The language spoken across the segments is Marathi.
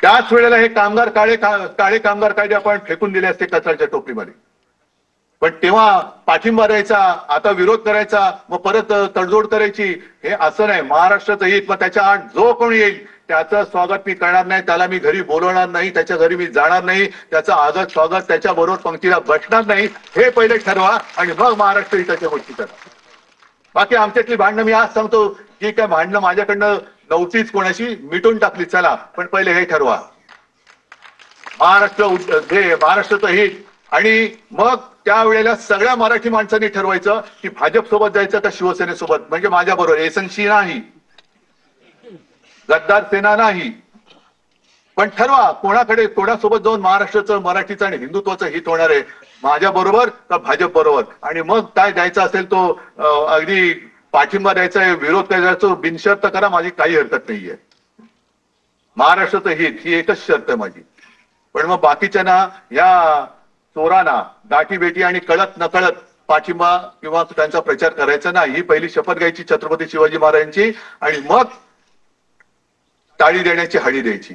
त्याच वेळेला हे कामगार काळे कामगार कायदे आपण फेकून दिले असते कचऱ्याच्या टोपलीमध्ये. पण तेव्हा पाठिंबा द्यायचा, आता विरोध करायचा, मग परत तडजोड करायची, हे असं नाही. महाराष्ट्राचं हित, मग त्याच्या आड जो कोणी येईल त्याचं स्वागत मी करणार नाही, त्याला मी घरी बोलवणार नाही, त्याच्या घरी मी जाणार नाही, त्याचं आदर स्वागत त्याच्या बरोबर पंक्तीला बसणार नाही, हे पहिले ठरवा आणि मग महाराष्ट्र हिताच्या गोष्टी करा. बाकी आमच्यातली भांडणं मी आज सांगतो की काय भांडणं माझ्याकडनं नव्हतीच, कोणाशी मिटून टाकली, चला, पण पहिले हे ठरवा महाराष्ट्राचं हित. आणि मग त्यावेळेला सगळ्या मराठी माणसांनी ठरवायचं की भाजप सोबत जायचं का शिवसेनेसोबत, म्हणजे माझ्या बरोबर एसनशी नाही, गद्दार सेना नाही, पण ठरवा कोणासोबत जाऊन महाराष्ट्राचं मराठीचं आणि हिंदुत्वाचं हित होणार आहे, माझ्या बरोबर का भाजप बरोबर. आणि मग काय द्यायचा असेल तो अगदी पाठिंबा द्यायचा आहे, विरोध करायचा बिनशर्त करा, माझी काही हरकत नाहीये. महाराष्ट्राचं हित ही एकच शर्त आहे माझी. पण मग बाकीच्यांना, या चोरांना दाटी बेटी आणि कळत नकळत पाठिंबा किंवा त्यांचा प्रचार करायचा नाही. ही पहिली शपथ घ्यायची छत्रपती शिवाजी महाराजांची आणि मग टाळी देण्याची हळी द्यायची.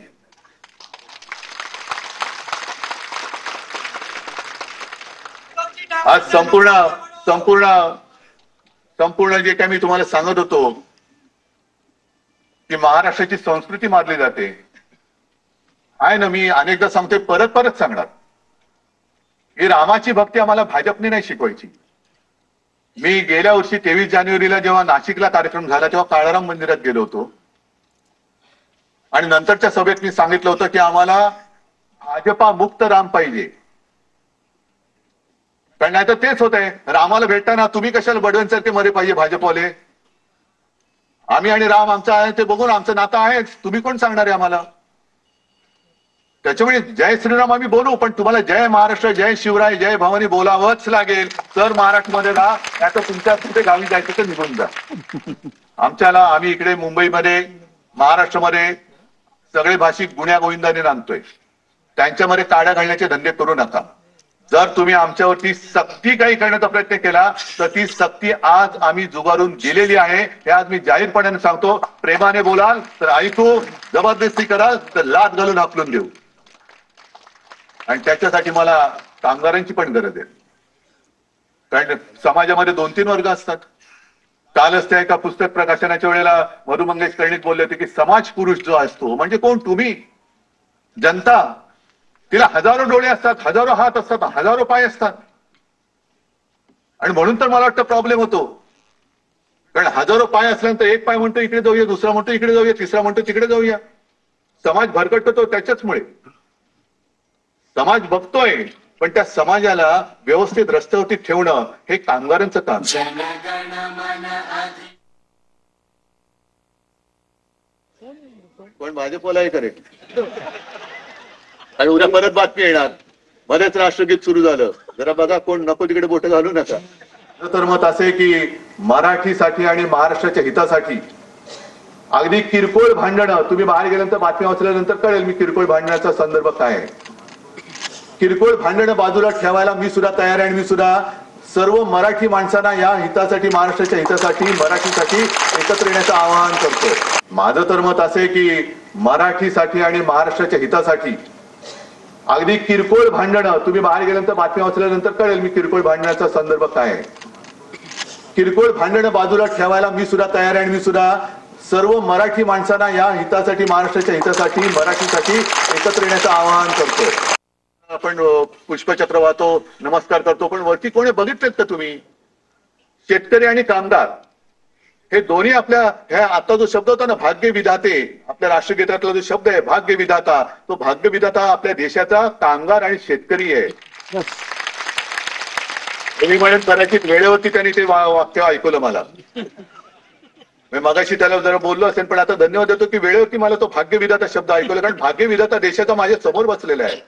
आज संपूर्ण जे काही मी तुम्हाला सांगत होतो की महाराष्ट्राची संस्कृती मारली जाते आहे ना, मी अनेकदा सांगतोय, परत सांगणार, ही रामाची भक्ती आम्हाला भाजपने नाही शिकवायची. मी गेल्या वर्षी 23 जानेवारीला जेव्हा नाशिकला कार्यक्रम झाला तेव्हा काळाराम मंदिरात गेलो होतो आणि नंतरच्या सभेत मी सांगितलं होतं की आम्हाला भाजपा मुक्त राम पाहिजे. पण नाही तर तेच होत आहे, रामाला भेटताना तुम्ही कशाला बडव्यांसारखे मरे पाहिजे भाजपवाले. आम्ही आणि राम आमचा आहे ते बघून आमचं नातं आहेच, तुम्ही कोण सांगणार आहे आम्हाला. त्याच्यामुळे जय श्रीराम आम्ही बोलू, पण तुम्हाला जय महाराष्ट्र, जय शिवराय, जय भवानी बोलावंच लागेल. तर महाराष्ट्रामध्ये राहा, नाही तर तुमच्या कुठे गावी जायचं तर निघून जा. आम्ही इकडे मुंबईमध्ये, महाराष्ट्रामध्ये सगळे भाषिक गुण्या गोविंदाने नांदतोय, त्यांच्यामध्ये काड्या घालण्याचे धंदे करू नका. जर तुम्ही आमच्यावरती सक्ती काही करण्याचा प्रयत्न केला तर ती सक्ती आज आम्ही जुगारून गेलेली आहे, हे आज मी जाहीरपणाने सांगतो. प्रेमाने बोलाल तर ऐकू, जबरदस्ती कराल तर लाथ घालून हाकलून देऊ. आणि त्याच्यासाठी मला कामगारांची पण गरज आहे, कारण समाजामध्ये 2-3 वर्ग असतात. कालच त्या एका पुस्तक प्रकाशनाच्या वेळेला मधु मंगेश कर्णिक बोलले होते की समाज पुरुष जो असतो म्हणजे कोण, तुम्ही जनता. तिला हजारो डोळे असतात, हजारो हात असतात, हजारो पाय असतात. आणि म्हणून तर मला वाटतं प्रॉब्लेम होतो, कारण हजारो पाय असल्यानंतर एक पाय म्हणतो इकडे जाऊया, दुसरा म्हणतो इकडे जाऊया, तिसरा म्हणतो तिकडे जाऊया. समाज भरकटतो त्याच्याचमुळे. समाज बघतोय, पण त्या समाजाला व्यवस्थित रस्त्यावरती ठेवणं हे कामगारांचं काम. पण भाजपवाला हे करेल आणि उद्या परत बातमी येणार, मध्येच राष्ट्रगीत सुरू झालं, जरा बघा कोण नको तिकडे बोट घालू नका. तर मत असे की मराठीसाठी आणि महाराष्ट्राच्या हितासाठी अगदी किरकोळ भांडणं, तुम्ही बाहेर गेल्यानंतर बातमी वाचल्यानंतर कळेल मी किरकोळ भांडणाचा संदर्भ काय आहे. किरकोळ भांडणं बाजूला ठेवायला मी सुद्धा तयार आहे आणि मी सुद्धा सर्व मराठी माणसांना या हितासाठी, महाराष्ट्राच्या हितासाठी, मराठीसाठी एकत्र येण्याचं आवाहन करतो. माझं तर मत असे की मराठीसाठी आणि महाराष्ट्राच्या हितासाठी अगदी किरकोळ भांडणं, तुम्ही बाहेर गेल्यानंतर बातमी वाचल्यानंतर कळेल मी किरकोळ भांडणाचा संदर्भ काय आहे. किरकोळ भांडणं बाजूला ठेवायला मी सुद्धा तयार आहे आणि मी सुद्धा सर्व मराठी माणसांना या हितासाठी, महाराष्ट्राच्या हितासाठी, मराठीसाठी एकत्र येण्याचं आवाहन करतो. आपण पुष्पचक्र वाहतो, नमस्कार करतो, पण वरती कोणी बघितलेत का तुम्ही? शेतकरी आणि कामगार हे दोन्ही आपल्या, ह्या आता जो शब्द होता ना भाग्य विधाते, आपल्या राष्ट्रगीतातला जो शब्द आहे भाग्य विधाता, तो भाग्य विधाता आपल्या देशाचा कामगार आणि शेतकरी आहे. मी म्हणेन कदाचित वेळेवरती त्यांनी ते वाक्य ऐकवलं मला. मी मगाशी त्याला जरा बोललो असेल, पण आता धन्यवाद देतो की वेळेवरती मला तो भाग्य विधाता शब्द ऐकवला, कारण भाग्य विधाता देशाचा माझ्या समोर बसलेला आहे.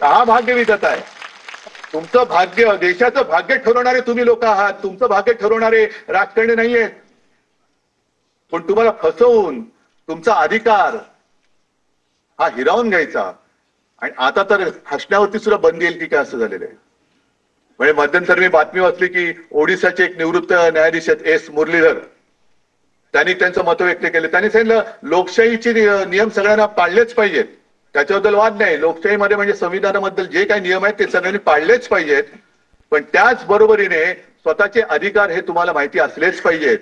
हा भाग्य विधाता आहे. तुमचं भाग्य, देशाचं भाग्य ठरवणारे तुम्ही लोक आहात, तुमचं भाग्य ठरवणारे राजकारणी नाहीयेत. पण तुम्हाला फसवून तुमचा अधिकार हा हिरावून घ्यायचा. आणि आता तर हसण्यावरती सुद्धा बंदी येईल की काय असं झालेलं आहे. म्हणजे मध्यंतरी मी बातमी वाचली की ओडिसाचे एक निवृत्त न्यायाधीश आहेत एस मुरलीधर, त्यांनी त्यांचं मत व्यक्त केले. त्यांनी सांगितलं लोकशाहीचे नियम सगळ्यांना पाळलेच पाहिजेत, त्याच्याबद्दल वाद नाही. लोकशाहीमध्ये म्हणजे संविधानाबद्दल जे काही नियम आहेत ते सगळ्यांनी पाळलेच पाहिजेत, पण त्याच बरोबरीने स्वतःचे अधिकार हे तुम्हाला माहिती असलेच पाहिजेत.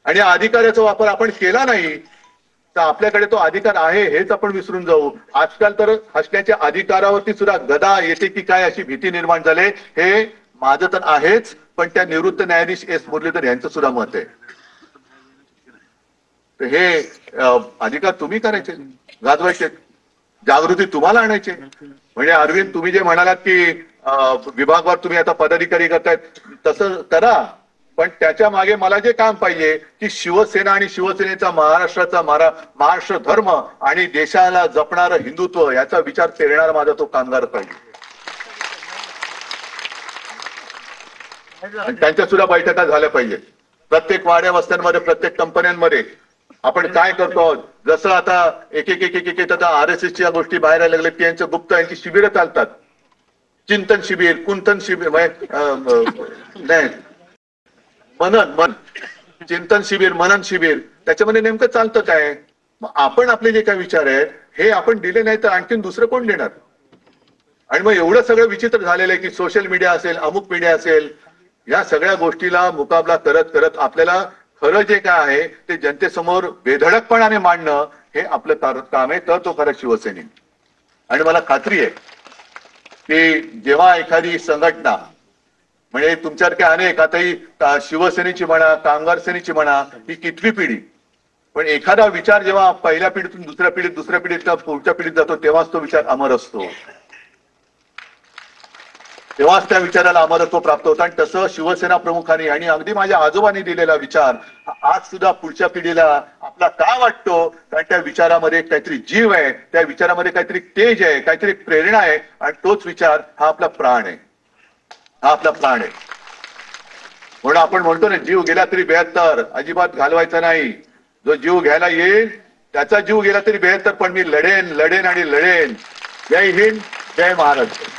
आणि या अधिकाराचा वापर आपण केला नाही तर आपल्याकडे तो अधिकार आहे हेच आपण विसरून जाऊ. आजकाल तर हसण्याच्या अधिकारावरती सुद्धा गदा येते की काय अशी भीती निर्माण झाली. हे माझं तर आहेच, पण त्या निवृत्त न्यायाधीश एस मुरलीधर यांचं सुद्धा मत आहे. तर हे अधिकार तुम्ही करायचे, गाजवायचे, जागृती तुम्हाला आणायचे. म्हणजे अरविंद, तुम्ही जे म्हणालात की विभागवार तुम्ही आता पदाधिकारी करतायत, तसं करा, पण त्याच्या मागे मला जे काम पाहिजे की शिवसेना आणि शिवसेनेचा महाराष्ट्राचा महाराष्ट्र धर्म आणि देशाला जपणारं हिंदुत्व याचा विचार पेरणारा माझा तो कामगार पाहिजे. त्यांच्या सुद्धा बैठका झाल्या पाहिजे. प्रत्येक वाड्या वस्त्यांमध्ये, प्रत्येक कंपन्यांमध्ये आपण काय करतो आहोत. जसं आता एक एक एक एक एक RSSच्या गोष्टी बाहेर यायला लागल्या की यांचं गुप्त यांची शिबिरं चालतात. चिंतन शिबिर, कुंतन शिबिर, नाही मन चिंतन शिबिर, मनन शिबिर, त्याच्यामध्ये नेमकं चालतं काय. मग आपण आपले जे काही विचार आहेत हे आपण दिले नाही तर आणखीन दुसरं कोण देणार. आणि मग एवढं सगळं विचित्र झालेलं आहे की सोशल मीडिया असेल, अमुक मीडिया असेल, या सगळ्या गोष्टीला मुकाबला करत करत आपल्याला खरं जे काय आहे ते जनतेसमोर बेधडकपणाने मांडणं हे आपलं काम आहे. तर तो खरं शिवसैनिक. आणि मला खात्री आहे की जेव्हा एखादी संघटना म्हणजे तुमच्यासारख्या अनेक, आता ही शिवसेनेची म्हणा, कामगार सेनेची म्हणा, ही कितवी पिढी, पण एखादा विचार जेव्हा पहिल्या पिढीतून दुसऱ्या पिढीत, दुसऱ्या पिढीत पुढच्या पिढीत जातो तेव्हाच तो विचार अमर असतो, तेव्हाच त्या विचाराला अमरत्व प्राप्त होतं. आणि तसं शिवसेना प्रमुखांनी आणि अगदी माझ्या आजोबांनी दिलेला विचार आज सुद्धा पुढच्या पिढीला आपला का वाटतो, कारण त्या विचारामध्ये काहीतरी जीव आहे, त्या विचारामध्ये काहीतरी तेज आहे, काहीतरी प्रेरणा आहे, आणि तोच विचार हा आपला प्राण आहे, हा आपला प्राण आहे. म्हणून आपण म्हणतो ना, जीव गेला तरी बेहत्तर, अजिबात घालवायचा नाही. जो जीव घ्यायला येईल त्याचा जीव गेला तरी बेहत्तर, पण मी लढेन लढेन आणि लढेन. जय हिंद, जय महाराष्ट्र.